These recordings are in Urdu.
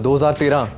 2013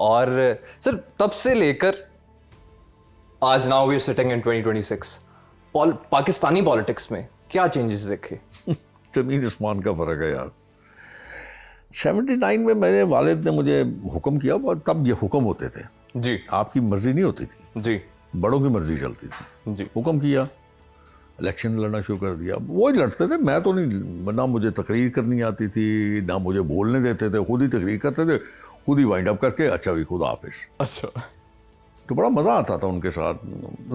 اور سر تب سے لے کر آج now we are sitting in 2026 Pakistani politics میں کیا چینجز دیکھے؟ زمین آسمان کا فرق ہے یار. 79 میں میرے والد نے مجھے حکم کیا, تب یہ حکم ہوتے تھے, جی آپ کی مرضی نہیں ہوتی تھی, جی بڑوں کی مرضی چلتی تھی. جی حکم کیا, الیکشن لڑنا شروع کر دیا. وہ ہی لڑتے تھے, میں تو نہیں, نہ مجھے تقریر کرنی آتی تھی, نہ مجھے بولنے دیتے تھے, خود ہی تقریر کرتے تھے, خود ہی وائنڈ اپ کر کے اچھا بھی خدا حافظ. اچھا. تو بڑا مزہ آتا تھا ان کے ساتھ.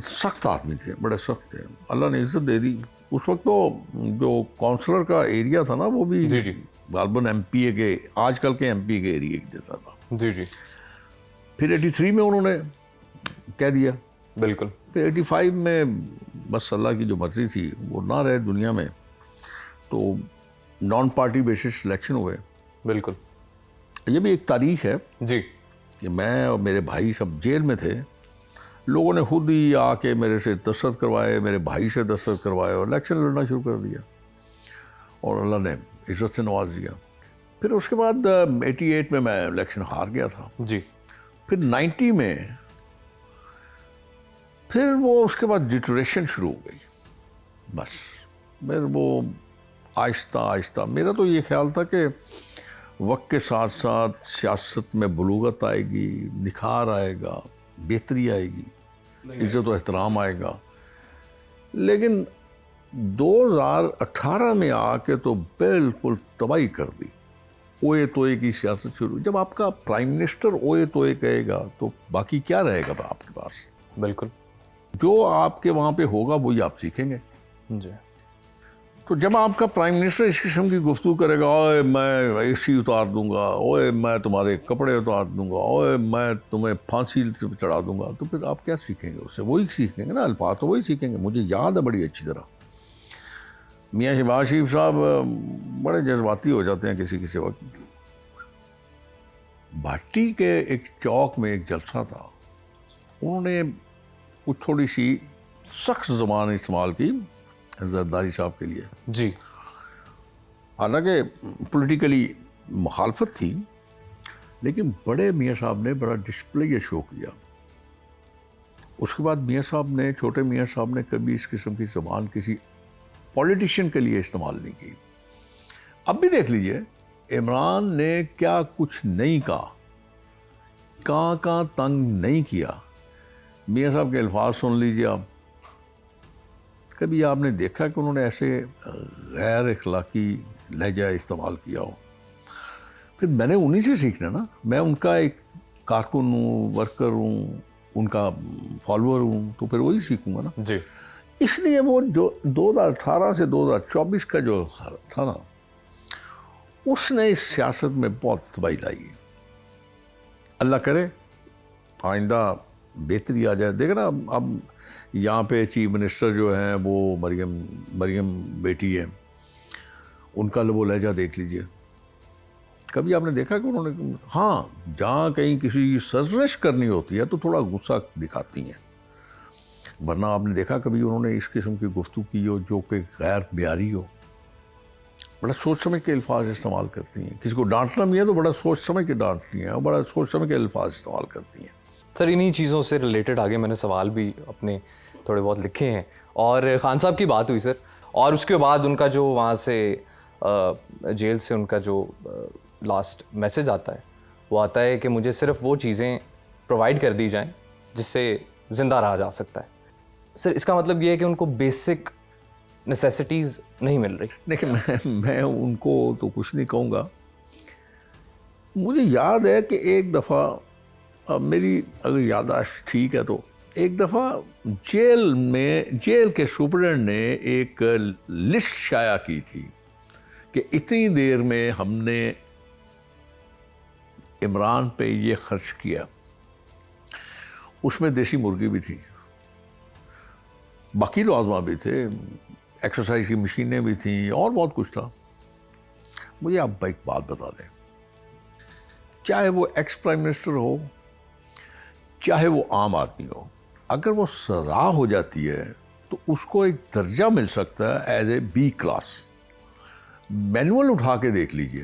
سخت آدمی تھے, بڑے سخت تھے, اللہ نے عزت دے دی. اس وقت تو جو کونسلر کا ایریا تھا نا وہ بھی جی جی غالباً ایم پی اے کے, آج کل کے ایم پی کے ایریا جیسا تھا. جی جی پھر 83 میں انہوں نے کہہ دیا. بالکل. پھر 85 میں بس اللہ کی جو مرضی تھی وہ نہ رہے دنیا میں, تو نان پارٹی بیسس الیکشن ہوئے. بالکل. یہ بھی ایک تاریخ ہے جی کہ میں اور میرے بھائی سب جیل میں تھے, لوگوں نے خود ہی آ کے میرے سے دستخط کروائے, میرے بھائی سے دستخط کروائے اور الیکشن لڑنا شروع کر دیا, اور اللہ نے عزت سے نواز دیا. پھر اس کے بعد 88 میں الیکشن ہار گیا تھا. جی. پھر 90 میں پھر وہ اس کے بعد ڈیٹریشن شروع ہو گئی. بس پھر وہ آہستہ آہستہ, میرا تو یہ خیال تھا کہ وقت کے ساتھ ساتھ سیاست میں بلوغت آئے گی, نکھار آئے گا, بہتری آئے گی, عزت و احترام آئے گا. لیکن 2018 میں آ کے تو بالکل تباہی کر دی. اوئے توئے کی سیاست شروع. جب آپ کا پرائم منسٹر اوئے توئے کہے گا تو باقی کیا رہے گا آپ کے پاس؟ بالکل. جو آپ کے وہاں پہ ہوگا وہی آپ سیکھیں گے. جی. تو جب آپ کا پرائم منسٹر اس قسم کی گفتگو کرے گا, اوے میں اے سی اتار دوں گا, اوے میں تمہارے کپڑے اتار دوں گا, اوے میں تمہیں پھانسی چڑھا دوں گا, تو پھر آپ کیا سیکھیں گے اس سے؟ وہی سیکھیں گے نا, الفاظ تو وہی سیکھیں گے. مجھے یاد ہے بڑی اچھی طرح, میاں شہباز شریف صاحب بڑے جذباتی ہو جاتے ہیں کسی وقت. بھٹی کے ایک چوک میں ایک جلسہ تھا, انہوں نے کچھ تھوڑی سی سخت زبان استعمال کی زرداری صاحب کے لیے. جی. حالانکہ پولیٹیکلی مخالفت تھی, لیکن بڑے میاں صاحب نے بڑا ڈسپلے یہ شو کیا. اس کے بعد میاں صاحب نے, چھوٹے میاں صاحب نے کبھی اس قسم کی زبان کسی پولیٹیشین کے لیے استعمال نہیں کی. اب بھی دیکھ لیجئے عمران نے کیا کچھ نہیں کہا, کہاں تنگ نہیں کیا. میاں صاحب کے الفاظ سن لیجئے آپ. کبھی آپ نے دیکھا کہ انہوں نے ایسے غیر اخلاقی لہجہ استعمال کیا ہو؟ پھر میں نے انہی سے سیکھنا نا. میں ان کا ایک کارکن ہوں, ورکر ہوں, ان کا فالوور ہوں, تو پھر وہی سیکھوں گا نا. جی. اس لیے وہ جو 2018 سے 2024 کا جو تھا نا, اس نے اس سیاست میں بہت تباہی لائی. اللہ کرے آئندہ بہتری آ جائے. دیکھ نا اب یہاں پہ چیف منسٹر جو ہیں وہ مریم بیٹی ہے, ان کا وہ لہجہ دیکھ لیجئے. کبھی آپ نے دیکھا کہ انہوں نے, ہاں جہاں کہیں کسی کی سرزنش کرنی ہوتی ہے تو تھوڑا غصہ دکھاتی ہیں, ورنہ آپ نے دیکھا کبھی انہوں نے اس قسم کی گفتگو کی ہو جو کہ غیر معیاری ہو؟ بڑا سوچ سمجھ کے الفاظ استعمال کرتی ہیں. کسی کو ڈانٹنا بھی ہے تو بڑا سوچ سمجھ کے ڈانٹتی ہیں, اور بڑا سوچ سمجھ کے الفاظ استعمال کرتی ہیں. سر انہی چیزوں سے ریلیٹڈ آگے میں نے سوال بھی اپنے تھوڑے بہت لکھے ہیں, اور خان صاحب کی بات ہوئی سر, اور اس کے بعد ان کا جو وہاں سے جیل سے ان کا جو لاسٹ میسج آتا ہے وہ آتا ہے کہ مجھے صرف وہ چیزیں پرووائڈ کر دی جائیں جس سے زندہ رہا جا سکتا ہے. سر اس کا مطلب یہ ہے کہ ان کو بیسک نیسیسٹیز نہیں مل رہی؟ لیکن میں ان کو تو کچھ نہیں کہوں گا. مجھے یاد ہے کہ ایک دفعہ, اب میری اگر یادداشت ٹھیک ہے تو, ایک دفعہ جیل کے سپرڈنٹ نے ایک لسٹ شائع کی تھی کہ اتنی دیر میں ہم نے عمران پہ یہ خرچ کیا. اس میں دیسی مرغی بھی تھی, باقی لوازمات بھی تھے, ایکسرسائز کی مشینیں بھی تھیں, اور بہت کچھ تھا. مجھے آپ ایک بات بتا دیں, چاہے وہ ایکس پرائم منسٹر ہو, چاہے وہ عام آدمی ہو, اگر وہ سزا ہو جاتی ہے تو اس کو ایک درجہ مل سکتا ہے as A B class. Manual اٹھا کے دیکھ لیجئے,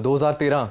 2013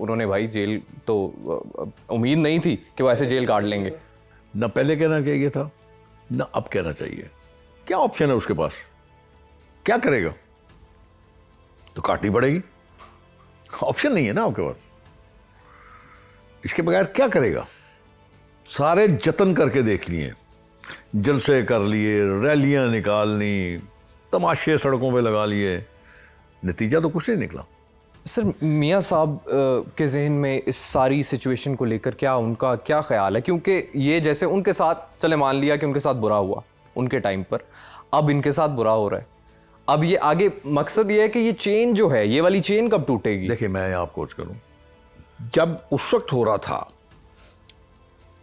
انہوں نے بھائی جیل تو امید نہیں تھی کہ وہ ایسے جیل کاٹ لیں گے. نہ پہلے کہنا چاہیے تھا نہ اب کہنا چاہیے. کیا آپشن ہے اس کے پاس؟ کیا کرے گا؟ تو کاٹنی پڑے گی. آپشن نہیں ہے نا آپ کے پاس. اس کے بغیر کیا کرے گا؟ سارے جتن کر کے دیکھ لیے, جلسے کر لیے, ریلیاں نکال لی, تماشے سڑکوں پہ لگا لیے, نتیجہ تو کچھ نہیں نکلا. سر میاں صاحب کے ذہن میں اس ساری سچویشن کو لے کر کیا ان کا کیا خیال ہے؟ کیونکہ یہ جیسے ان کے ساتھ چلے مان لیا کہ ان کے ساتھ برا ہوا ان کے ٹائم پر, اب ان کے ساتھ برا ہو رہا ہے, اب یہ آگے مقصد یہ ہے کہ یہ چین جو ہے, یہ والی چین کب ٹوٹے گی؟ دیکھیں میں آپ کو کروں, جب اس وقت ہو رہا تھا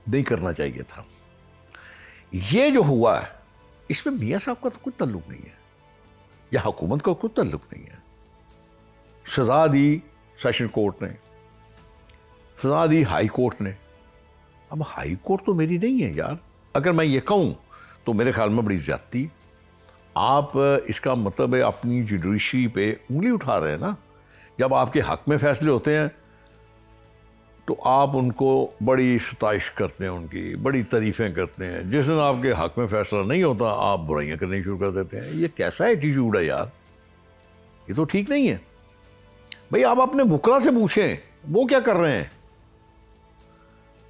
نہیں کرنا چاہیے تھا. یہ جو ہوا ہے اس میں میاں صاحب کا تو کوئی تعلق نہیں ہے یا حکومت کا کوئی تعلق نہیں ہے. سزا دی سیشن کورٹ نے, سزا دی ہائی کورٹ نے. اب ہائی کورٹ تو میری نہیں ہے یار. اگر میں یہ کہوں تو میرے خیال میں بڑی زیادتی. آپ اس کا مطلب ہے اپنی جوڈیشری پہ انگلی اٹھا رہے ہیں نا. جب آپ کے حق میں فیصلے ہوتے ہیں تو آپ ان کو بڑی ستائش کرتے ہیں, ان کی بڑی تعریفیں کرتے ہیں. جس دن آپ کے حق میں فیصلہ نہیں ہوتا آپ برائیاں کرنی شروع کر دیتے ہیں. یہ کیسا ایٹیٹیوڈ ہے یار؟ یہ تو ٹھیک نہیں ہے. بھئی آپ اپنے وکلا سے پوچھیں وہ کیا کر رہے ہیں,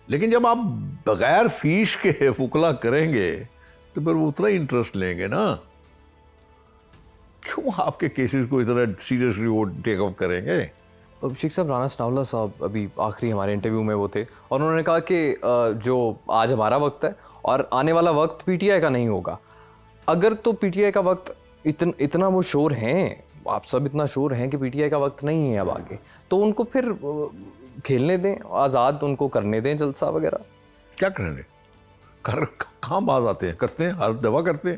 لیکن جب آپ بغیر فیس کے وکلا کریں گے تو پھر وہ اتنا ہی انٹرسٹ لیں گے نا. کیوں آپ کے کیسز کو اتنا سیریسلی وہ ٹیک اپ کریں گے؟ شیخ صاحب, رانا ثناء اللہ صاحب ابھی آخری ہمارے انٹرویو میں وہ تھے اور انہوں نے کہا کہ جو آج ہمارا وقت ہے اور آنے والا وقت پی ٹی آئی کا نہیں ہوگا. اگر تو پی ٹی آئی کا وقت اتنا وہ شور ہیں, آپ سب اتنا شور ہیں کہ پی ٹی آئی کا وقت نہیں ہے اب آگے, تو ان کو پھر کھیلنے دیں, آزاد ان کو کرنے دیں جلسہ وغیرہ. کیا کریں گے؟ کہاں باز آتے ہیں؟ کرتے ہیں, ہر دفعہ کرتے ہیں,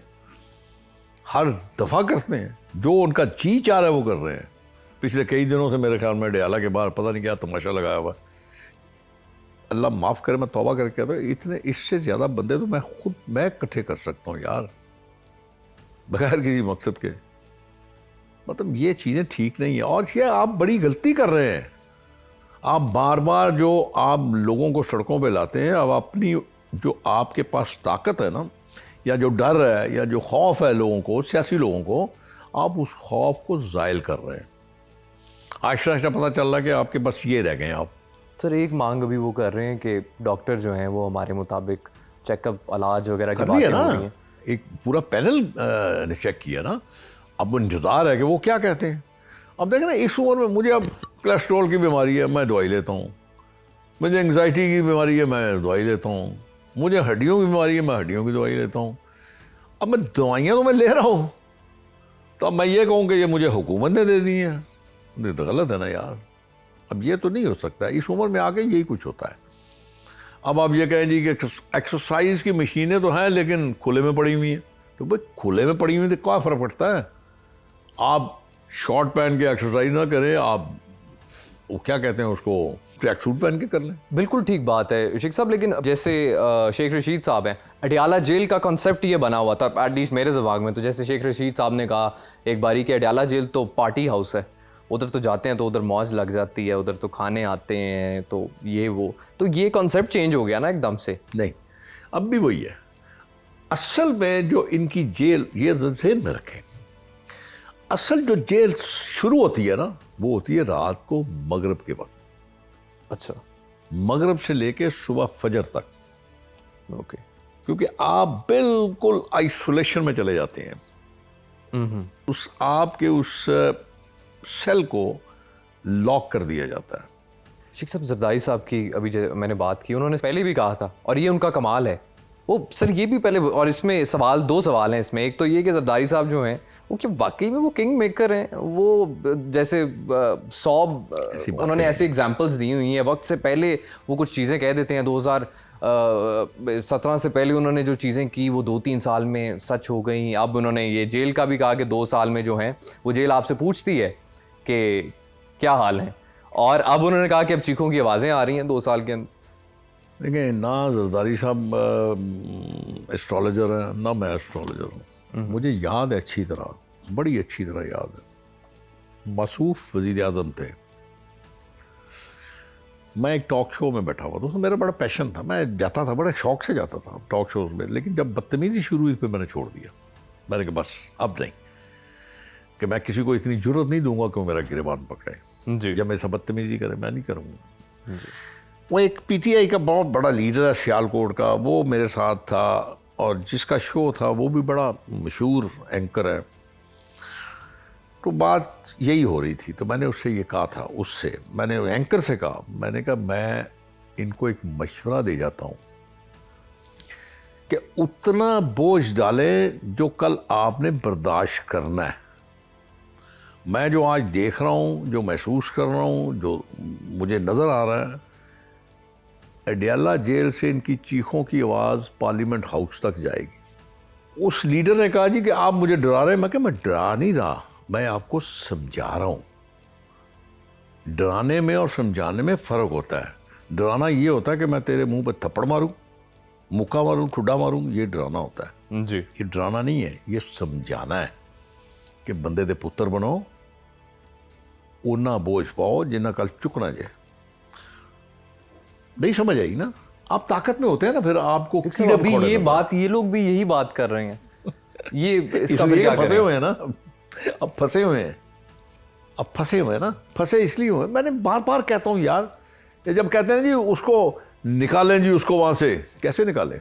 ہر دفعہ کرتے ہیں. جو ان کا جی چاہ رہا ہے وہ کر رہے ہیں. پچھلے کئی دنوں سے میرے خیال میں ڈیالہ کے باہر پتہ نہیں کیا تماشا لگایا ہوا. اللہ معاف کرے, میں توبہ کر کے کہتا ہوں, اتنے اس سے زیادہ بندے تو میں اکٹھے کر سکتا ہوں یار, بغیر کسی مقصد کے. مطلب یہ چیزیں ٹھیک نہیں ہیں. اور یہ آپ بڑی غلطی کر رہے ہیں. آپ بار بار جو آپ لوگوں کو سڑکوں پہ لاتے ہیں, اب اپنی جو آپ کے پاس طاقت ہے نا, یا جو ڈر ہے یا جو خوف ہے لوگوں کو, سیاسی لوگوں کو, آپ اس خوف کو زائل کر رہے ہیں. آہستہ آہستہ پتہ چل رہا ہے کہ آپ کے بس یہ رہ گئے ہیں آپ. سر ایک مانگ ابھی وہ کر رہے ہیں کہ ڈاکٹر جو ہیں وہ ہمارے مطابق چیک اپ, علاج وغیرہ کی باتیں ہو رہی ہیں. ایک پورا پینل نے چیک کیا نا. اب انتظار ہے کہ وہ کیا کہتے ہیں. اب دیکھیں نا, اس عمر میں مجھے اب کولیسٹرول کی بیماری ہے, میں دوائی لیتا ہوں. مجھے انگزائٹی کی بیماری ہے, میں دوائی لیتا ہوں. مجھے ہڈیوں کی بیماری ہے, میں ہڈیوں کی دوائی لیتا ہوں. اب میں دوائیاں تو میں لے رہا ہوں, تو اب میں یہ کہوں کہ یہ مجھے حکومت نے دے دی ہیں, یہ تو غلط ہے نا یار. اب یہ تو نہیں ہو سکتا. اس عمر میں آ کے یہی کچھ ہوتا ہے. اب آپ یہ کہیں جی کہ ایکسرسائز کی مشینیں تو ہیں لیکن کھلے میں پڑی ہوئی ہیں. تو بھائی کھلے میں پڑی ہوئی تو کیا فرق پڑتا ہے؟ آپ شارٹ پہن کے ایکسرسائز نہ کریں, آپ وہ کیا کہتے ہیں اس کو, ٹریک سوٹ پہن کے کر لیں. بالکل ٹھیک بات ہے شیخ صاحب, لیکن جیسے شیخ رشید صاحب ہیں, اڈیالہ جیل کا کنسیپٹ یہ بنا ہوا تھا ایٹ لیسٹ میرے دماغ میں. تو جیسے شیخ رشید صاحب نے کہا ایک باری کہ اڈیالہ جیل تو پارٹی ہاؤس ہے, ادھر تو جاتے ہیں تو ادھر موج لگ جاتی ہے, ادھر تو کھانے آتے ہیں, تو یہ وہ, تو یہ کنسیپٹ چینج ہو گیا نا ایک دم سے. نہیں, اب بھی وہی ہے. اصل میں جو ان کی جیل, یہ ذہن میں رکھیں, اصل جو جیل شروع ہوتی ہے نا وہ ہوتی ہے رات کو مغرب کے وقت. اچھا, مغرب سے لے کے صبح فجر تک. اوکے, کیونکہ آپ بالکل آئسولیشن میں چلے جاتے ہیں. اس آپ کے اس سیل کو لاک کر دیا جاتا ہے. شیخ صاحب زرداری صاحب کی ابھی جو میں نے بات کی, انہوں نے پہلے بھی کہا تھا, اور یہ ان کا کمال ہے. وہ سر یہ بھی پہلے, اور اس میں دو سوال ہیں اس میں. ایک تو یہ کہ زرداری صاحب جو ہیں وہ کہ واقعی میں وہ کنگ میکر ہیں, وہ جیسے 100 انہوں نے ایسی ایگزامپلس دی ہوئی ہیں. وقت سے پہلے وہ کچھ چیزیں کہہ دیتے ہیں, 2017 سے پہلے انہوں نے جو چیزیں کی وہ 2-3 سال میں سچ ہو گئیں. اب انہوں نے یہ جیل کا بھی کہا کہ 2 سال میں جو ہیں وہ جیل آپ سے پوچھتی ہے کہ کیا حال ہیں, اور اب انہوں نے کہا کہ اب چیخوں کی آوازیں آ رہی ہیں 2 سال کے اندر. دیکھیں, نہ زرداری صاحب ایسٹرالوجر ہیں نہ میں ایسٹرالوجر ہوں. مجھے یاد ہے اچھی طرح, بڑی اچھی طرح یاد ہے, موصوف وزیر اعظم تھے, میں ایک ٹاک شو میں بیٹھا ہوا تھا، تو میرا بڑا پیشن تھا، میں جاتا تھا، بڑے شوق سے جاتا تھا ٹاک شوز میں، لیکن جب بدتمیزی شروع ہوئی پھر میں نے چھوڑ دیا. میں نے کہا بس اب نہیں، کہ میں کسی کو اتنی جرت نہیں دوں گا کہ وہ میرا گریبان پکڑے جی یا میرے ساتھ بدتمیزی کرے، میں نہیں کروں گا. وہ ایک پی ٹی آئی کا بہت بڑا لیڈر ہے سیالکوٹ کا، وہ میرے ساتھ تھا، اور جس کا شو تھا وہ بھی بڑا مشہور اینکر ہے. تو بات یہی ہو رہی تھی، تو میں نے اس سے یہ کہا تھا، اس سے میں نے اینکر سے کہا، میں نے کہا میں ان کو ایک مشورہ دے جاتا ہوں کہ اتنا بوجھ ڈالیں جو کل آپ نے برداشت کرنا ہے. میں جو آج دیکھ رہا ہوں، جو محسوس کر رہا ہوں، جو مجھے نظر آ رہا ہے، اڈیالہ جیل سے ان کی چیخوں کی آواز پارلیمنٹ ہاؤس تک جائے گی. اس لیڈر نے کہا جی کہ آپ مجھے ڈرا رہے ہیں. میں کہ میں ڈرا نہیں رہا، میں آپ کو سمجھا رہا ہوں. ڈرانے میں اور سمجھانے میں فرق ہوتا ہے. ڈرانا یہ ہوتا ہے کہ میں تیرے منہ پہ تھپڑ ماروں، مکہ ماروں، ٹھڈا ماروں، یہ ڈرانا ہوتا ہے. جی یہ ڈرانا نہیں ہے، یہ سمجھانا ہے کہ بندے دے پتر بنو، اونا بوجھ پاؤ جنہ کل چکنا جائے. نہیں سمجھ آئی نا؟ آپ طاقت میں ہوتے ہیں نا، پھر آپ کو کیڑے ابھی مکوڑے یہ لگے. بات، یہ لوگ بھی یہی بات کر رہے ہیں، یہ اس اس کا لیے کیا پھنسے کریں؟ ہوئے ہیں نا، اب پھنسے ہوئے ہیں، اب پھنسے ہوئے ہیں نا، پھنسے اس لیے ہوئے. میں نے بار بار کہتا ہوں یار، کہ جب کہتے ہیں جی اس کو نکالیں، جی اس کو وہاں سے، کیسے نکالیں؟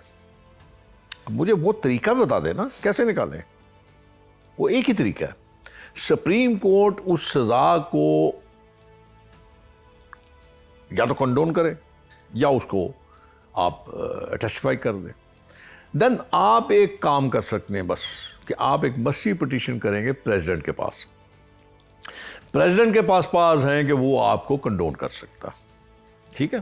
مجھے وہ طریقہ بتا دیں نا، کیسے نکالیں؟ وہ ایک ہی طریقہ ہے. سپریم کورٹ اس سزا کو یا تو کنڈون کرے یا اس کو آپ ٹیسٹیفائی کر دیں. دین آپ ایک کام کر سکتے ہیں بس، کہ آپ ایک مسی پٹیشن کریں گے پریزیڈنٹ کے پاس. پریزیڈنٹ کے پاس ہیں کہ وہ آپ کو کنڈون کر سکتا، ٹھیک ہے.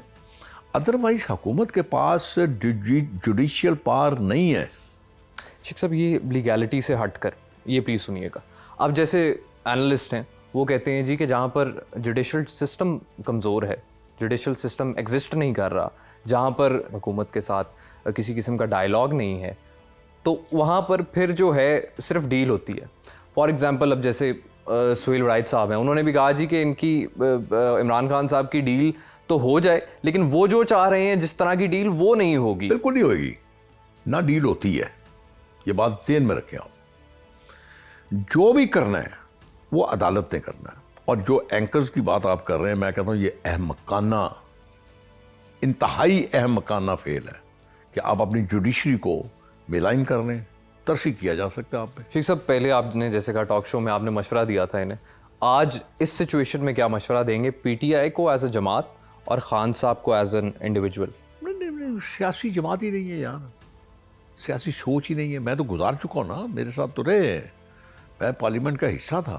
ادروائز حکومت کے پاس جوڈیشیل پاور نہیں ہے. شیخ صاحب یہ لیگیلٹی سے ہٹ کر یہ پلیز سنیے گا. اب جیسے اینالسٹ ہیں وہ کہتے ہیں جی کہ جہاں پر جوڈیشل سسٹم کمزور ہے، جوڈیشل سسٹم ایگزسٹ نہیں کر رہا، جہاں پر حکومت کے ساتھ کسی قسم کا ڈائلاگ نہیں ہے، تو وہاں پر پھر جو ہے صرف ڈیل ہوتی ہے. فار ایگزامپل اب جیسے سہیل وڑائچ صاحب ہیں، انہوں نے بھی کہا جی کہ ان کی عمران خان صاحب کی ڈیل تو ہو جائے، لیکن وہ جو چاہ رہے ہیں جس طرح کی ڈیل وہ نہیں ہوگی. بالکل نہیں ہوئے گی، نہ ڈیل ہوتی ہے. یہ بات ذہن میں رکھیں آپ. جو بھی کرنا ہے وہ عدالت نے کرنا ہے. اور جو اینکرز کی بات آپ کر رہے ہیں، میں کہتا ہوں یہ احمقانہ، انتہائی احمقانہ فعل ہے کہ آپ اپنی جوڈیشری کو ملائن کر رہے ہیں. ترسی کیا جا سکتا ہے آپ پہ. شیخ صاحب پہلے آپ نے جیسے کہا ٹاک شو میں آپ نے مشورہ دیا تھا انہیں، آج اس سچویشن میں کیا مشورہ دیں گے پی ٹی آئی کو ایز اے جماعت اور خان صاحب کو ایز این انڈیویجول؟ نہیں، سیاسی جماعت ہی نہیں ہے یار، سیاسی سوچ ہی نہیں ہے. میں تو گزار چکا ہوں نا، میرے ساتھ تو رہے ہیں، میں پارلیمنٹ کا حصہ تھا،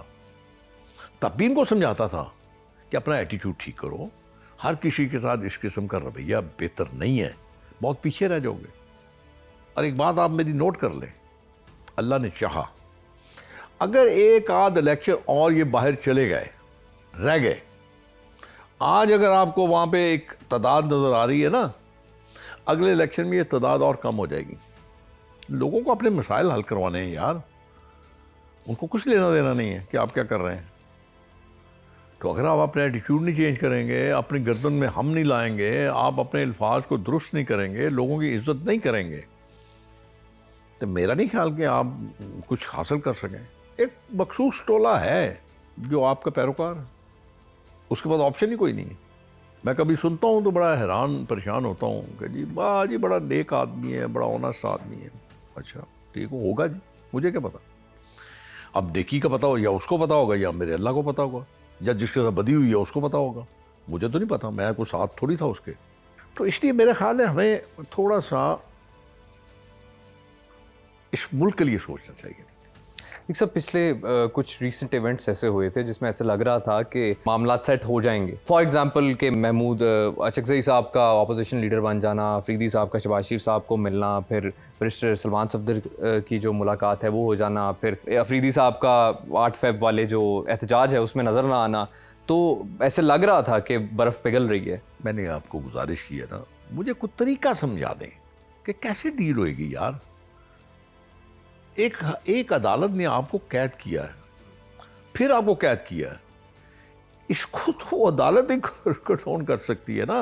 تب بھی ان کو سمجھاتا تھا کہ اپنا ایٹیٹیوڈ ٹھیک کرو، ہر کسی کے ساتھ اس قسم کا رویہ بہتر نہیں ہے، بہت پیچھے رہ جاؤ گے. اور ایک بات آپ میری نوٹ کر لیں، اللہ نے چاہا اگر ایک آدھ الیکشن اور یہ باہر چلے گئے، رہ گئے، آج اگر آپ کو وہاں پہ ایک تعداد نظر آ رہی ہے نا، اگلے الیکشن میں یہ تعداد اور کم ہو جائے گی. لوگوں کو اپنے مسائل حل کروانے ہیں یار، ان کو کچھ لینا دینا نہیں ہے کہ آپ کیا کر رہے ہیں. تو اگر آپ اپنے ایٹیٹیوڈ نہیں چینج کریں گے، اپنی گردن میں ہم نہیں لائیں گے، آپ اپنے الفاظ کو درست نہیں کریں گے، لوگوں کی عزت نہیں کریں گے، تو میرا نہیں خیال کہ آپ کچھ حاصل کر سکیں. ایک مخصوص ٹولہ ہے جو آپ کا پیروکار ہے، اس کے بعد آپشن ہی کوئی نہیں ہے. میں کبھی سنتا ہوں تو بڑا حیران پریشان ہوتا ہوں کہ جی بڑا نیک آدمی ہے، بڑا آنیسٹ آدمی ہے. اچھا ٹھیک ہوگا جی، مجھے کیا پتا. اب نیکی کا پتا ہو یا اس کو پتا ہوگا یا میرے اللہ کو پتا ہوگا، یا جس کے ساتھ بدی ہوئی ہے اس کو پتا ہوگا، مجھے تو نہیں پتا، میں کوئی ساتھ تھوڑی تھا اس کے. تو اس لیے میرا خیال ہے ہمیں تھوڑا سا اس ملک کے لیے سوچنا چاہیے. ایک سب پچھلے کچھ ریسنٹ ایونٹس ایسے ہوئے تھے جس میں ایسے لگ رہا تھا کہ معاملات سیٹ ہو جائیں گے. فار ایگزامپل کہ محمود اچکزئی صاحب کا اپوزیشن لیڈر بن جانا، افریدی صاحب کا شہباز شریف صاحب کو ملنا، پھر برسٹر سلمان صفدر کی جو ملاقات ہے وہ ہو جانا، پھر افریدی صاحب کا 8 فیب والے جو احتجاج ہے اس میں نظر نہ آنا. تو ایسے لگ رہا تھا کہ برف پگھل رہی ہے. میں نے آپ کو گزارش کی ہے نا، مجھے کوئی طریقہ سمجھا دیں کہ کیسے ڈیل ہوئے گی یار. ایک عدالت نے آپ کو قید کیا ہے، پھر آپ کو قید کیا ہے. اس کو تو عدالت ہی کنٹرول کر سکتی ہے نا,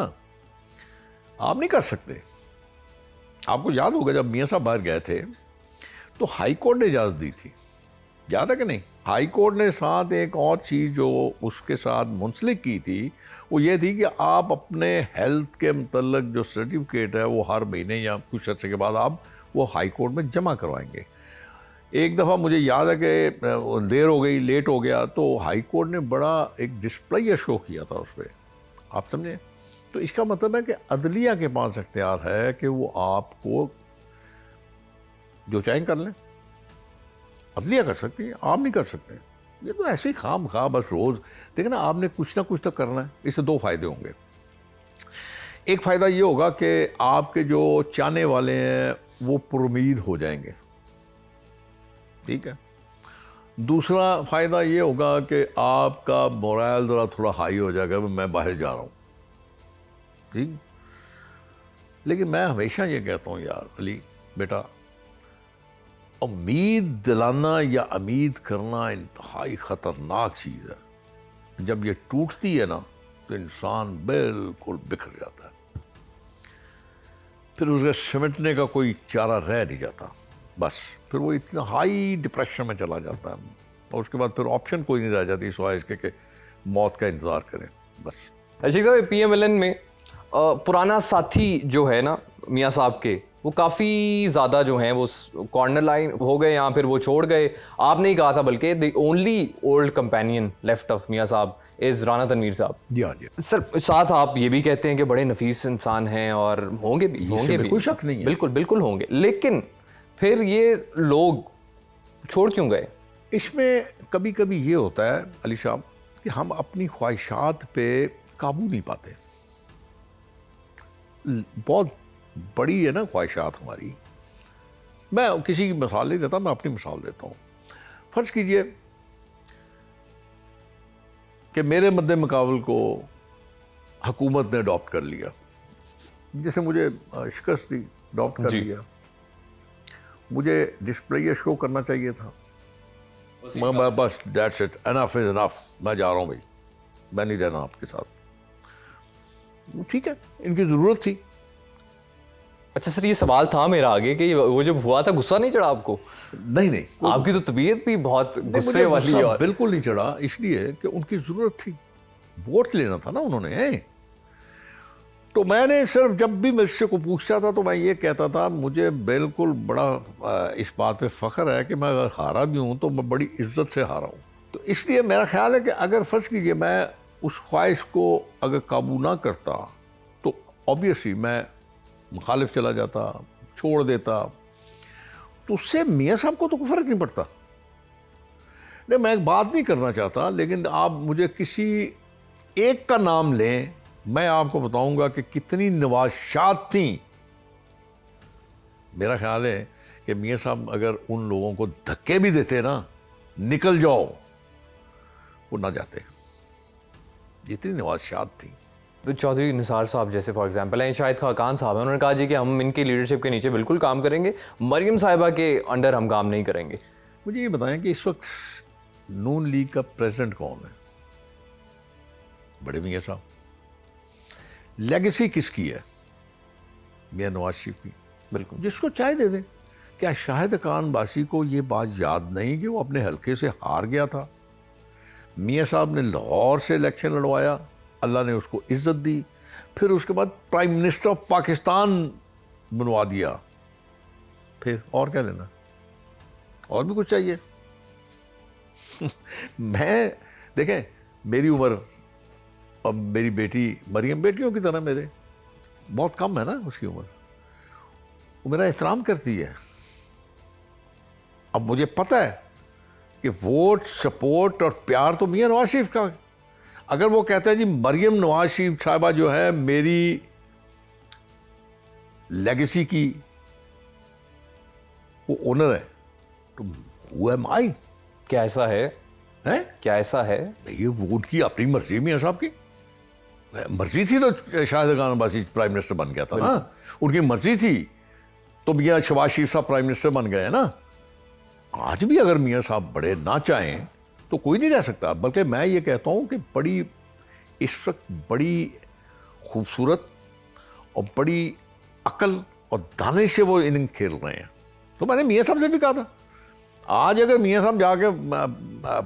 آپ نہیں کر سکتے. آپ کو یاد ہوگا جب میاں صاحب باہر گئے تھے تو ہائی کورٹ نے اجازت دی تھی, یاد ہے کہ نہیں؟ ہائی کورٹ نے ساتھ ایک اور چیز جو اس کے ساتھ منسلک کی تھی وہ یہ تھی کہ آپ اپنے ہیلتھ کے متعلق جو سرٹیفکیٹ ہے وہ ہر مہینے یا کچھ عرصے کے بعد آپ وہ ہائی کورٹ میں جمع کروائیں گے. ایک دفعہ مجھے یاد ہے کہ دیر ہو گئی, لیٹ ہو گیا, تو ہائی کورٹ نے بڑا ایک ڈسپلے شو کیا تھا اس پہ, آپ سمجھے؟ تو اس کا مطلب ہے کہ عدلیہ کے پاس اختیار ہے کہ وہ آپ کو جو چاہیں کر لیں. عدلیہ کر سکتی ہے, آپ نہیں کر سکتے. یہ تو ایسے ہی خام خواہ بس روز دیکھیں نا, آپ نے کچھ نہ کچھ تو کرنا ہے. اس سے دو فائدے ہوں گے. ایک فائدہ یہ ہوگا کہ آپ کے جو چاہنے والے ہیں وہ پرامید ہو جائیں گے, ٹھیک ہے. دوسرا فائدہ یہ ہوگا کہ آپ کا مورائل ذرا تھوڑا ہائی ہو جائے گا, میں باہر جا رہا ہوں, ٹھیک. لیکن میں ہمیشہ یہ کہتا ہوں یار علی بیٹا, امید دلانا یا امید کرنا انتہائی خطرناک چیز ہے. جب یہ ٹوٹتی ہے نا تو انسان بالکل بکھر جاتا ہے, پھر اس کے سمٹنے کا کوئی چارہ رہ نہیں جاتا. بس پھر وہ اتنا ہائی ڈپریشن میں چلا جاتا ہے, اور اس کے بعد پھر آپشن کوئی نہیں رہ جاتی سوائے اس کے کہ موت کا انتظار کریں بس. شیخ صاحب, پی ایم ایل این میں پرانا ساتھی جو ہے نا میاں صاحب کے, وہ کافی زیادہ جو ہیں وہ کارنر لائن ہو گئے, یا پھر وہ چھوڑ گئے. آپ نے ہی کہا تھا بلکہ the only old companion left of میاں صاحب از رانا تنویر صاحب. جی ہاں جی سر, ساتھ آپ یہ بھی کہتے ہیں کہ بڑے نفیس انسان ہیں, اور ہوں گے بھی, کوئی شک نہیں ہے, بالکل بالکل ہوں گے. لیکن پھر یہ لوگ چھوڑ کیوں گئے؟ اس میں کبھی کبھی یہ ہوتا ہے علی صاحب کہ ہم اپنی خواہشات پہ قابو نہیں پاتے. بہت بڑی ہے نا خواہشات ہماری. میں کسی کی مثال نہیں دیتا, میں اپنی مثال دیتا ہوں. فرض کیجئے کہ میرے مد مقابل کو حکومت نے اڈاپٹ کر لیا, جیسے مجھے شکست دی, اڈاپٹ کر لیا. مجھے ڈسپلے شو کرنا چاہیے تھا, میں بس دیٹس اٹ, انف از انف, میں جا رہا ہوں بھائی, میں نہیں رہنا آپ کے ساتھ. ٹھیک ہے, ان کی ضرورت تھی. اچھا سر, یہ سوال تھا میرا آگے کہ وہ جب ہوا تھا غصہ نہیں چڑھا آپ کو؟ نہیں, آپ کی تو طبیعت بھی بہت غصے والی ہے. بالکل نہیں چڑھا, اس لیے کہ ان کی ضرورت تھی, ووٹ لینا تھا نا انہوں نے. تو میں نے صرف جب بھی مجھ سے کو پوچھتا تھا تو میں یہ کہتا تھا مجھے بالکل بڑا اس بات پہ فخر ہے کہ میں اگر ہارا بھی ہوں تو میں بڑی عزت سے ہارا ہوں. تو اس لیے میرا خیال ہے کہ اگر فرض کیجئے میں اس خواہش کو اگر قابو نہ کرتا تو آبویسلی میں مخالف چلا جاتا, چھوڑ دیتا, تو اس سے میاں صاحب کو تو کوئی فرق نہیں پڑتا. نہیں, میں ایک بات نہیں کرنا چاہتا, لیکن آپ مجھے کسی ایک کا نام لیں, میں آپ کو بتاؤں گا کہ کتنی نوازشات تھیں. میرا خیال ہے کہ میاں صاحب اگر ان لوگوں کو دھکے بھی دیتے نا, نکل جاؤ, وہ نہ جاتے. جتنی نوازشات تھیں. چودھری نثار صاحب جیسے فار ایگزامپل ہیں, شاہد خاقان صاحب ہیں, انہوں نے کہا جی کہ ہم ان کی لیڈرشپ کے نیچے بالکل کام کریں گے, مریم صاحبہ کے انڈر ہم کام نہیں کریں گے. مجھے یہ بتائیں کہ اس وقت نون لیگ کا پریزیڈنٹ کون ہے؟ بڑے میاں صاحب. لیگیسی کس کی ہے؟ میاں نواز شریف کی. بالکل, جس کو چائے دے دیں. کیا شاہد خاقان باسی کو یہ بات یاد نہیں کہ وہ اپنے حلقے سے ہار گیا تھا؟ میاں صاحب نے لاہور سے الیکشن لڑوایا, اللہ نے اس کو عزت دی, پھر اس کے بعد پرائم منسٹر آف پاکستان بنوا دیا. پھر اور کیا لینا؟ اور بھی کچھ چاہیے؟ میں دیکھیں میری عمر اب میری بیٹی مریم بیٹیوں کی طرح میرے بہت کم ہے نا اس کی عمر, وہ میرا احترام کرتی ہے. اب مجھے پتہ ہے کہ ووٹ, سپورٹ اور پیار تو میاں نواز شریف کا. اگر وہ کہتا ہے جی مریم نواز شریف صاحبہ جو ہے میری لیگیسی کی وہ اونر ہے, تو who am I؟ کیا ایسا ہے؟ کیا ایسا ہے؟ یہ ووٹ کی اپنی مرضی, میاں صاحب کی مرضی تھی تو شاہد خاقان عباسی پرائم منسٹر بن گیا تھا نا. ان کی مرضی تھی تو میاں شہباز شریف صاحب پرائم منسٹر بن گئے نا. آج بھی اگر میاں صاحب بڑے نہ چاہیں تو تو کوئی نہیں رہ سکتا. بلکہ میں یہ کہتا ہوں کہ بڑی اس وقت بڑی خوبصورت اور بڑی عقل اور دانش سے وہ اننگ کھیل رہے ہیں. تو میں نے میاں صاحب سے بھی کہا تھا, آج اگر میاں صاحب جا کے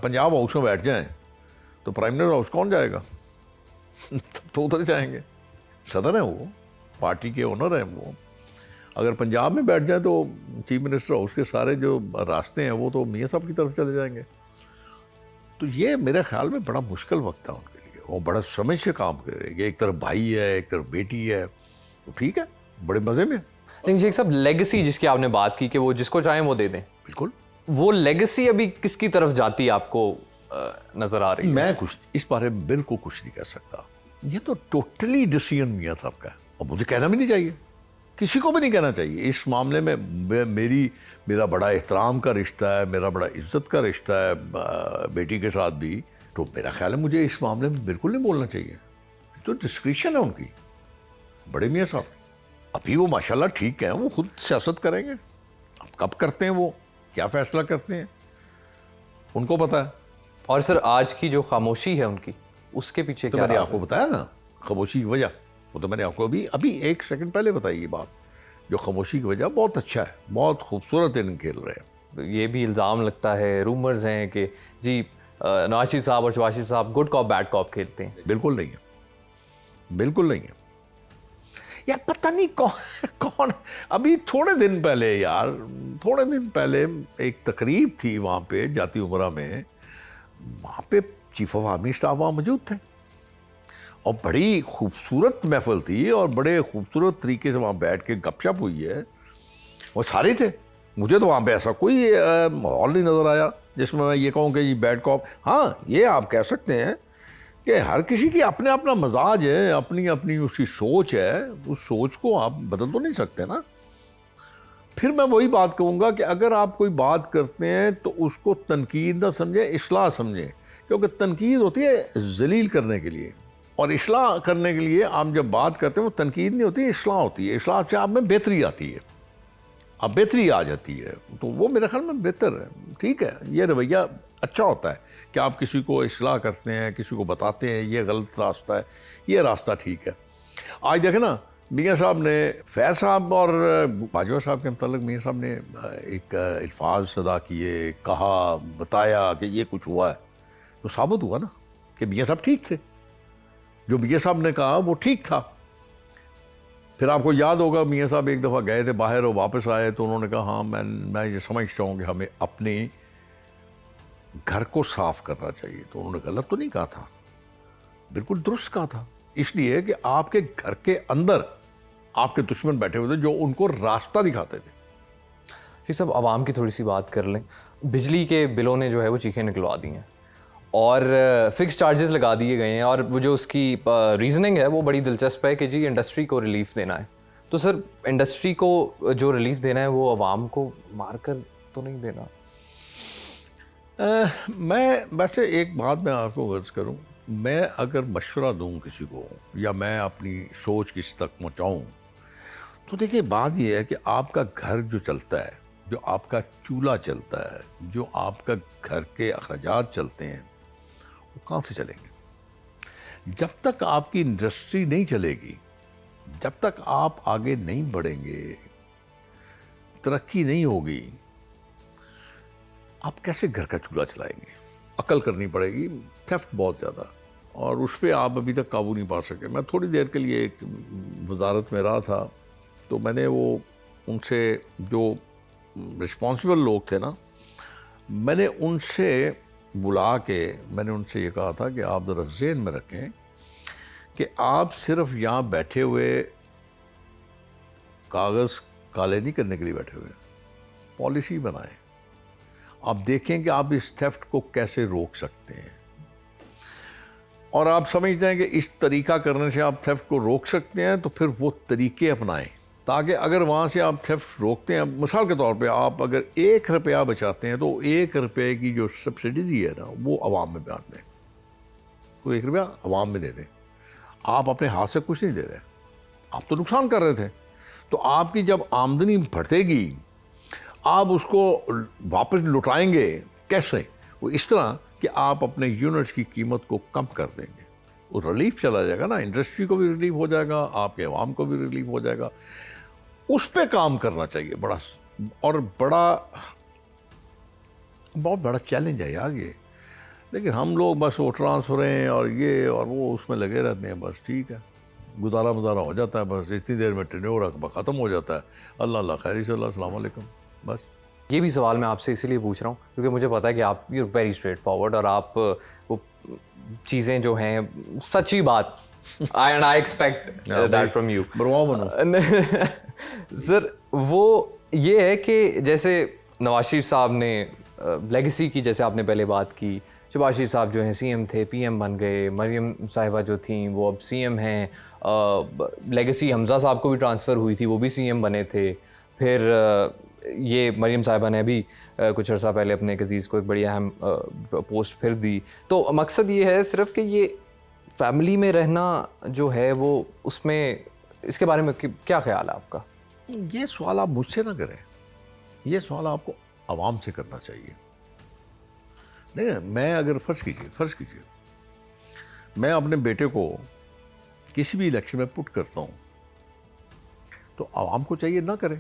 پنجاب ہاؤس میں بیٹھ جائیں تو پرائم منسٹر ہاؤس کون جائے گا؟ تو ادھر جائیں گے. صدر ہیں وہ, پارٹی کے اونر ہیں وہ. اگر پنجاب میں بیٹھ جائیں تو چیف منسٹر ہاؤس کے سارے جو راستے ہیں وہ تو میاں صاحب کی طرف چلے جائیں گے. تو یہ میرے خیال میں بڑا مشکل وقت تھا ان کے لیے. وہ بڑا سمجھ سے کام کرے گا. ایک طرف بھائی ہے, ایک طرف بیٹی ہے, تو ٹھیک ہے, بڑے مزے میں. لیکن شیخ صاحب لیگیسی جس کی آپ نے بات کی کہ وہ جس کو چاہیں وہ دے دیں, بالکل. وہ لیگیسی ابھی کس کی طرف جاتی ہے آپ کو نظر آ رہی ہے؟ میں کچھ اس بارے میں بالکل کچھ نہیں کہہ سکتا. یہ تو ٹوٹلی ڈیسیژن میاں صاحب کا ہے, اور مجھے کہنا بھی نہیں چاہیے, کسی کو بھی نہیں کہنا چاہیے. اس معاملے میں میرا بڑا احترام کا رشتہ ہے, میرا بڑا عزت کا رشتہ ہے بیٹی کے ساتھ بھی. تو میرا خیال ہے مجھے اس معاملے میں بالکل نہیں بولنا چاہیے. تو ڈسکریشن ہے ان کی, بڑے میاں صاحب. ابھی وہ ماشاءاللہ ٹھیک ہیں, وہ خود سیاست کریں گے. اب کب کرتے ہیں, وہ کیا فیصلہ کرتے ہیں, ان کو پتہ ہے. اور سر آج کی جو خاموشی ہے ان کی, اس کے پیچھے تو کیا میں نے راز آپ کو بتایا نا خاموشی کی وجہ, وہ تو میں نے آپ کو ابھی 1 سیکنڈ پہلے بتائی. یہ بات جو خاموشی کی وجہ, بہت اچھا ہے, بہت خوبصورت اننگ کھیل رہے ہیں. یہ بھی الزام لگتا ہے, رومرز ہیں کہ جی نواز شریف صاحب اور شہباز شریف صاحب گڈ کاپ بیڈ کاپ کھیلتے ہیں. بالکل نہیں ہے, بالکل نہیں ہے. یار پتہ نہیں کون ابھی تھوڑے دن پہلے ایک تقریب تھی وہاں پہ جاتی عمرہ میں, وہاں پہ چیف آف آرمی اسٹاف وہاں موجود تھے, اور بڑی خوبصورت محفل تھی, اور بڑے خوبصورت طریقے سے وہاں بیٹھ کے گپ شپ ہوئی ہے. وہ سارے تھے. مجھے تو وہاں پہ ایسا کوئی ماحول نہیں نظر آیا جس میں یہ کہوں کہ یہ بیڈ کاپ. ہاں یہ آپ کہہ سکتے ہیں کہ ہر کسی کی اپنا مزاج ہے, اپنی اس کی سوچ ہے. اس سوچ کو آپ بدل تو نہیں سکتے نا. پھر میں وہی بات کہوں گا کہ اگر آپ کوئی بات کرتے ہیں تو اس کو تنقید نہ سمجھیں, اصلاح سمجھیں. کیونکہ تنقید ہوتی ہے ذلیل کرنے کے لیے, اور اصلاح کرنے کے لیے آپ جب بات کرتے ہیں وہ تنقید نہیں ہوتی, اصلاح ہوتی ہے. اصلاح سے آپ میں بہتری آتی ہے, اب بہتری آ جاتی ہے. تو وہ میرے خیال میں بہتر ہے. ٹھیک ہے, یہ رویہ اچھا ہوتا ہے کہ آپ کسی کو اصلاح کرتے ہیں, کسی کو بتاتے ہیں یہ غلط راستہ ہے, یہ راستہ ٹھیک ہے. آج دیکھیں نا, میاں صاحب نے فیض صاحب اور باجوہ صاحب کے متعلق میاں صاحب نے ایک الفاظ صدا کیے, کہا, بتایا کہ یہ کچھ ہوا ہے, تو ثابت ہوا نا کہ میاں صاحب ٹھیک تھے. جو میاں صاحب نے کہا وہ ٹھیک تھا. پھر آپ کو یاد ہوگا میاں صاحب ایک دفعہ گئے تھے باہر اور واپس آئے تو انہوں نے کہا ہاں میں یہ سمجھتا ہوں کہ ہمیں اپنے گھر کو صاف کرنا چاہیے. تو انہوں نے غلط تو نہیں کہا تھا, بالکل درست کہا تھا. اس لیے کہ آپ کے گھر کے اندر آپ کے دشمن بیٹھے ہوئے تھے جو ان کو راستہ دکھاتے تھے. جی صاحب عوام کی تھوڑی سی بات کر لیں. بجلی کے بلوں نے جو ہے وہ چیخیں نکلوا دی ہیں اور فکس چارجز لگا دیے گئے ہیں, اور وہ جو اس کی ریزننگ ہے وہ بڑی دلچسپ ہے کہ جی انڈسٹری کو ریلیف دینا ہے. تو سر انڈسٹری کو جو ریلیف دینا ہے وہ عوام کو مار کر تو نہیں دینا؟ میں ویسے ایک بات میں آپ کو عرض کروں, میں اگر مشورہ دوں کسی کو یا میں اپنی سوچ کسی تک پہنچاؤں تو دیکھیے بات یہ ہے کہ آپ کا گھر جو چلتا ہے, جو آپ کا چولہا چلتا ہے, جو آپ کا گھر کے اخراجات چلتے ہیں وہ کہاں سے چلیں گے؟ جب تک آپ کی انڈسٹری نہیں چلے گی, جب تک آپ آگے نہیں بڑھیں گے, ترقی نہیں ہوگی, آپ کیسے گھر کا چولہا چلائیں گے؟ عقل کرنی پڑے گی. تھیفٹ بہت زیادہ, اور اس پہ آپ ابھی تک قابو نہیں پا سکے. میں تھوڑی دیر کے لیے ایک وزارت میں رہا تھا تو میں نے وہ ان سے جو رسپانسبل لوگ تھے نا, میں نے ان سے بلا کے میں نے ان سے یہ کہا تھا کہ آپ ذرا ذہن میں رکھیں کہ آپ صرف یہاں بیٹھے ہوئے کاغذ کالے نہیں کرنے کے لیے بیٹھے ہوئے, پالیسی بنائیں. آپ دیکھیں کہ آپ اس تھیفٹ کو کیسے روک سکتے ہیں, اور آپ سمجھتے ہیں کہ اس طریقہ کرنے سے آپ تھیفٹ کو روک سکتے ہیں تو پھر وہ طریقے اپنائیں تاکہ اگر وہاں سے آپ تھیفٹ روکتے ہیں, مثال کے طور پہ آپ اگر 1 روپیہ بچاتے ہیں تو 1 روپے کی جو سبسڈی ہے نا وہ عوام میں بانٹ دیں. تو 1 روپیہ عوام میں دے دیں. آپ اپنے ہاتھ سے کچھ نہیں دے رہے, آپ تو نقصان کر رہے تھے. تو آپ کی جب آمدنی بڑھتے گی آپ اس کو واپس لوٹائیں گے کیسے؟ وہ اس طرح کہ آپ اپنے یونٹس کی قیمت کو کم کر دیں گے، وہ ریلیف چلا جائے گا نا، انڈسٹری کو بھی ریلیف ہو جائے گا، آپ کے عوام کو بھی ریلیف ہو جائے گا. اس پہ کام کرنا چاہیے بڑا، اور بہت بڑا چیلنج ہے یار یہ. لیکن ہم لوگ بس وہ ٹرانسفریں اور یہ اور وہ اس میں لگے رہتے ہیں. بس ٹھیک ہے، گزارا مزارا ہو جاتا ہے، بس اتنی دیر میں ٹینیور ختم ہو جاتا ہے. اللہ خیری صلی اللہ، السلام علیکم. بس یہ بھی سوال میں آپ سے اسی لیے پوچھ رہا ہوں کیونکہ مجھے پتا ہے کہ آپ یو ویری اسٹریٹ فارورڈ، اور آپ وہ چیزیں جو ہیں سچی بات and I expect that from you. Sir وہ یہ ہے کہ جیسے نواز شریف صاحب نے لیگیسی کی، جیسے آپ نے پہلے بات کی، شہباز شریف صاحب جو ہیں سی ایم تھے، پی ایم بن گئے، مریم صاحبہ جو تھیں وہ اب سی ایم ہیں، لیگیسی حمزہ صاحب کو بھی ٹرانسفر ہوئی تھی، وہ بھی سی ایم بنے تھے. پھر یہ مریم صاحبہ نے بھی کچھ عرصہ پہلے اپنے ایک عزیز کو ایک بڑی اہم پوسٹ پھر دی. تو مقصد یہ ہے صرف کہ یہ فیملی میں رہنا جو ہے وہ اس میں، اس کے بارے میں کیا خیال ہے آپ کا؟ یہ سوال آپ مجھ سے نہ کریں، یہ سوال آپ کو عوام سے کرنا چاہیے. نہیں، میں اگر فرض کیجیے میں اپنے بیٹے کو کسی بھی الیکشن میں پٹ کرتا ہوں تو عوام کو چاہیے نہ کریں.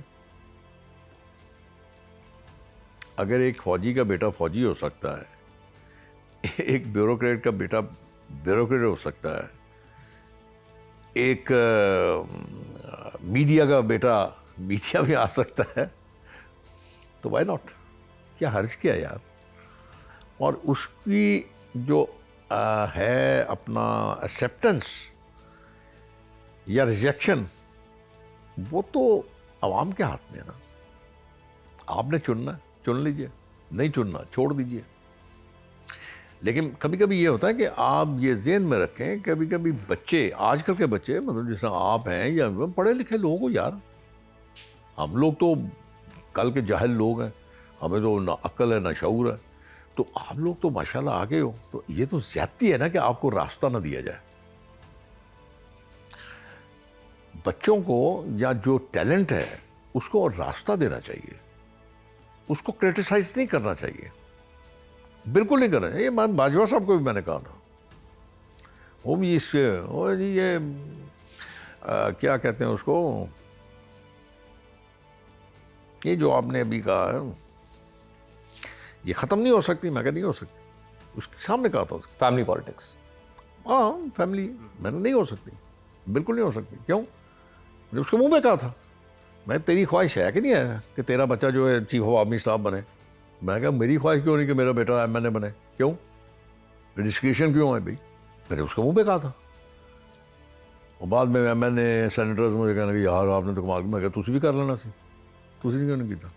اگر ایک فوجی کا بیٹا فوجی ہو سکتا ہے، ایک بیوروکریٹ کا بیٹا بیوروکریٹ ہو سکتا ہے، ایک میڈیا کا بیٹا میڈیا بھی آ سکتا ہے، تو وائی ناٹ؟ کیا حرج کیا یار؟ اور اس کی جو ہے اپنا ایکسیپٹنس یا ریجیکشن، وہ تو عوام کے ہاتھ میں ہے نا. آپ نے چننا ہے، چن لیجئے، نہیں چننا چھوڑ دیجئے. لیکن کبھی کبھی یہ ہوتا ہے کہ آپ یہ ذہن میں رکھیں، کبھی کبھی بچے، آج کل کے بچے، مطلب جس طرح آپ ہیں یا پڑھے لکھے لوگ ہو یار، ہم لوگ تو کل کے جاہل لوگ ہیں، ہمیں تو نہ عقل ہے نہ شعور ہے، تو آپ لوگ تو ماشاءاللہ آگے ہو. تو یہ تو زیادتی ہے نا کہ آپ کو راستہ نہ دیا جائے. بچوں کو یا جو ٹیلنٹ ہے اس کو راستہ دینا چاہیے، اس کو کرٹیسائز نہیں کرنا چاہیے، بالکل نہیں کرنا. یہ باجوہ صاحب کو بھی میں نے کہا تھا، وہ بھی اس سے یہ کیا کہتے ہیں اس کو، یہ جو آپ نے ابھی کہا ہے یہ ختم نہیں ہو سکتی. میں کہا نہیں ہو سکتی، اس کے سامنے کہا تھا اس کو. فیملی پالیٹکس، ہاں فیملی، میں نے نہیں ہو سکتی، بالکل نہیں ہو سکتی. کیوں؟ میں اس کے منہ پہ کہا تھا، میں تیری خواہش ہے کہ نہیں ہے کہ تیرا بچہ جو ہے چیف آف آرمی اسٹاف بنے؟ میں نے کہا میری خواہش کیوں نہیں کہ میرا بیٹا ایم این اے بنے؟ کیوں؟ ڈسکریشن کیوں ہے بھائی؟ میں نے اس کے منہ پہ کہا تھا. اور بعد میں ایم این اے سینیٹرز مجھے کہنے لگے یار آپ نے تو کمال. میں کہا تسی بھی کر لینا سی، تسی نہیں کیوں نہیں کیتا؟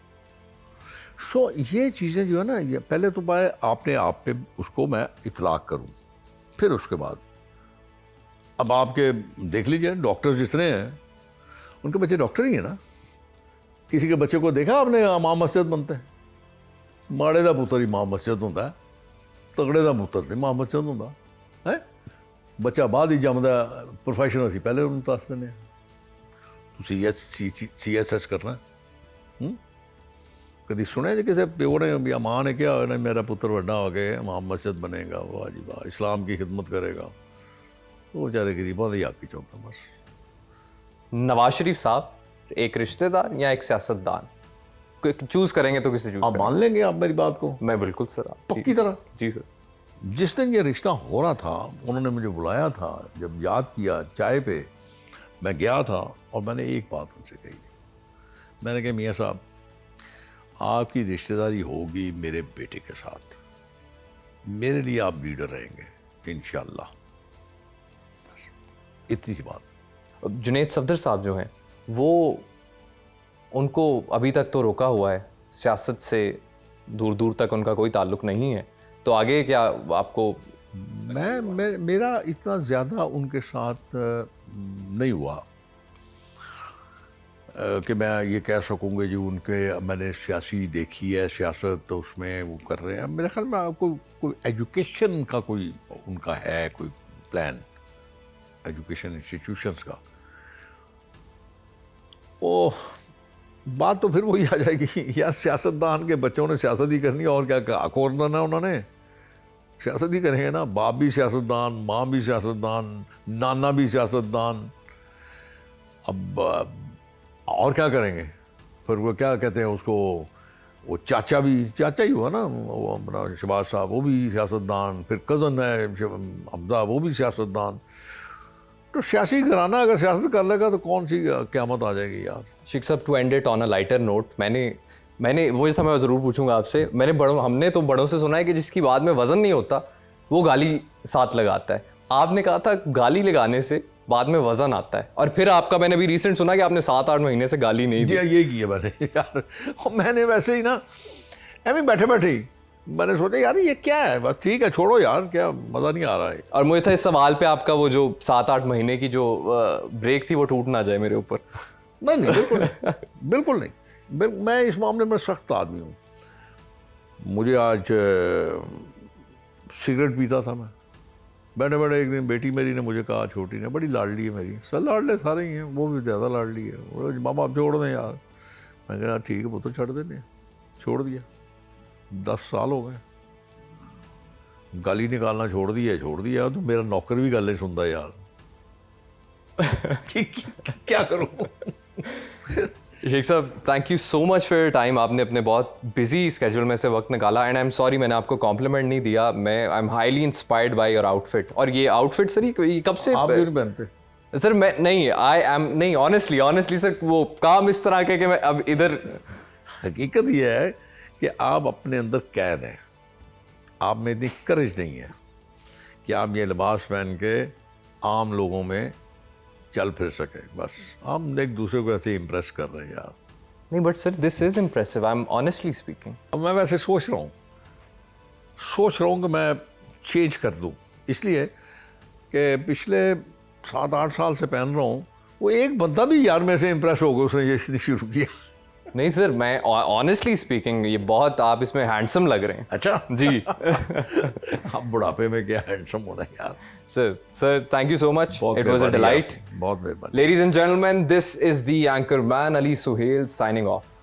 سو یہ چیزیں جو ہے نا، یہ پہلے تو آپ نے آپ پہ اس کو میں اطلاق کروں، پھر اس کے بعد اب آپ کے دیکھ لیجئے ڈاکٹر جتنے ہیں ان کے بچے ڈاکٹر ہی ہیں نا. کسی کے بچے کو دیکھا آپ نے امام مسجد بنتے ہیں؟ ماڑے دا پتر امام مسجد ہوتا ہے، تگڑے دا پتر تے امام مسجد ہوتا ہے. بچہ بعد ہی جمدا پروفیشن اسی پہلے انہوں دس دینے. سی ایس ایس کرنا کدی سنے جی کسی پیو نے بھی ماں نے کیا ہونا میرا پتر بڑا ہو گئے امام مسجد بنے گا، واہ جی واہ، اسلام کی خدمت کرے گا. وہ بیچارے غریبوں ہی آکی چوکا. بس نواز شریف صاحب ایک رشتہ دار یا ایک سیاست دان چوز کریں گے تو کسے چوز آپ مان لیں گے آپ میری بات کو؟ میں بالکل سر، پکی طرح. جی سر. جس دن یہ رشتہ ہو رہا تھا انہوں نے مجھے بلایا تھا، جب یاد کیا چائے پہ میں گیا تھا، اور میں نے ایک بات ان سے کہی، میں نے کہا میاں صاحب آپ کی رشتہ داری ہوگی میرے بیٹے کے ساتھ، میرے لیے آپ لیڈر رہیں گے انشاءاللہ. بس اتنی سی بات. جنید صفدر صاحب جو ہیں وہ، ان کو ابھی تک تو روکا ہوا ہے، سیاست سے دور دور تک ان کا کوئی تعلق نہیں ہے، تو آگے کیا آپ کو؟ میرا اتنا زیادہ ان کے ساتھ نہیں ہوا کہ میں یہ کہہ سکوں گے جی ان کے میں نے سیاسی دیکھی ہے، سیاست تو اس میں وہ کر رہے ہیں. میرے خیال میں کوئی ایجوکیشن کا کوئی ان کا ہے کوئی پلان، ایجوکیشن انسٹیٹیوشنس کا. بات تو پھر وہی آ جائے گی یار سیاستدان کے بچوں نے سیاست ہی کرنی ہے اور کیا کھولنا ہے انہوں نے سیاست ہی کریں گے نا باپ بھی سیاستدان ماں بھی سیاستدان نانا بھی سیاستدان اب اور کیا کریں گے پھر وہ کیا کہتے ہیں اس کو وہ چاچا ہی ہوا نا وہ اپنا شہباز صاحب وہ بھی سیاستدان پھر کزن ہے حمزہ وہ بھی سیاستدان تو سیاسی گھرانہ اگر سیاست کر لے گا تو کون سی قیامت آ جائے گی یار شیخ صاحب to end it on a lighter note میں نے وہ تھا میں ضرور پوچھوں گا آپ سے ہم نے تو بڑوں سے سنا ہے کہ جس کی بات میں وزن نہیں ہوتا وہ گالی ساتھ لگاتا ہے آپ نے کہا تھا گالی لگانے سے بعد میں وزن آتا ہے اور پھر آپ کا میں نے ابھی ریسنٹ سنا کہ آپ نے 7-8 مہینے سے گالی نہیں دی یہ کیا میں نے یار میں نے ویسے ہی نا ایویں بیٹھے ہی میں نے سوچا یار یہ کیا ہے بس ٹھیک ہے چھوڑو یار کیا مزہ نہیں آ رہا ہے اور مجھے تھا اس سوال پہ آپ کا وہ جو 7-8 مہینے کی جو بریک تھی وہ ٹوٹ نہ جائے میرے اوپر نہیں بالکل نہیں میں اس معاملے میں سخت آدمی ہوں مجھے آج سگریٹ پیتا تھا میں بیٹھے ایک دن بیٹی میری نے مجھے کہا چھوٹی نے بڑی لاڈلی ہے میری سر لاڈلے سارے ہی ہیں وہ بھی زیادہ لاڈلی ہے وہ ماں باپ چھوڑ دیں یار میں کہا ٹھیک ہے وہ تو چھوڑ دینے چھوڑ دیا 10 سال ہو گئے گالی نکالنا چھوڑ دیا تو میرا نوکر بھی گالیں سنتا یار کیا کروں شیخ صاحب thank you so much for your time آپ نے اپنے بہت بزی اسکیجول میں سے وقت نکالا اینڈ آئی ایم سوری میں نے آپ کو کمپلیمنٹ نہیں دیا میں I am highly inspired by your outfit اور یہ آؤٹ فٹ سر یہ کب سے آپ کیوں نہیں پہنتے سر میں نہیں آئی ایم نہیں آنیسٹلی سر وہ کام اس طرح کے کہ میں اب ادھر حقیقت یہ ہے کہ آپ اپنے اندر قید ہیں آپ میں اتنی کرج نہیں ہے کہ آپ یہ لباس پہن کے عام لوگوں میں چل پھر سکے بس ہم ایک دوسرے کو ایسے امپریس کر رہے ہیں یار نہیں but sir this is impressive I am honestly speaking اب میں ویسے سوچ رہا ہوں کہ میں چینج کر دوں اس لیے کہ پچھلے 7-8 سال سے پہن رہا ہوں وہ ایک بندہ بھی یار میں سے امپریس ہو گیا اس نے یہ شروع کیا نہیں سر میں آنیسٹلی اسپیکنگ یہ بہت آپ اس میں ہینڈسم لگ رہے ہیں اچھا جی اب بڑھاپے میں کیا ہینڈسم ہونا ہے یار سر تhank you so much it was a delight بہت مہربانی ladies and gentlemen this is the anchor man Ali Suhail signing off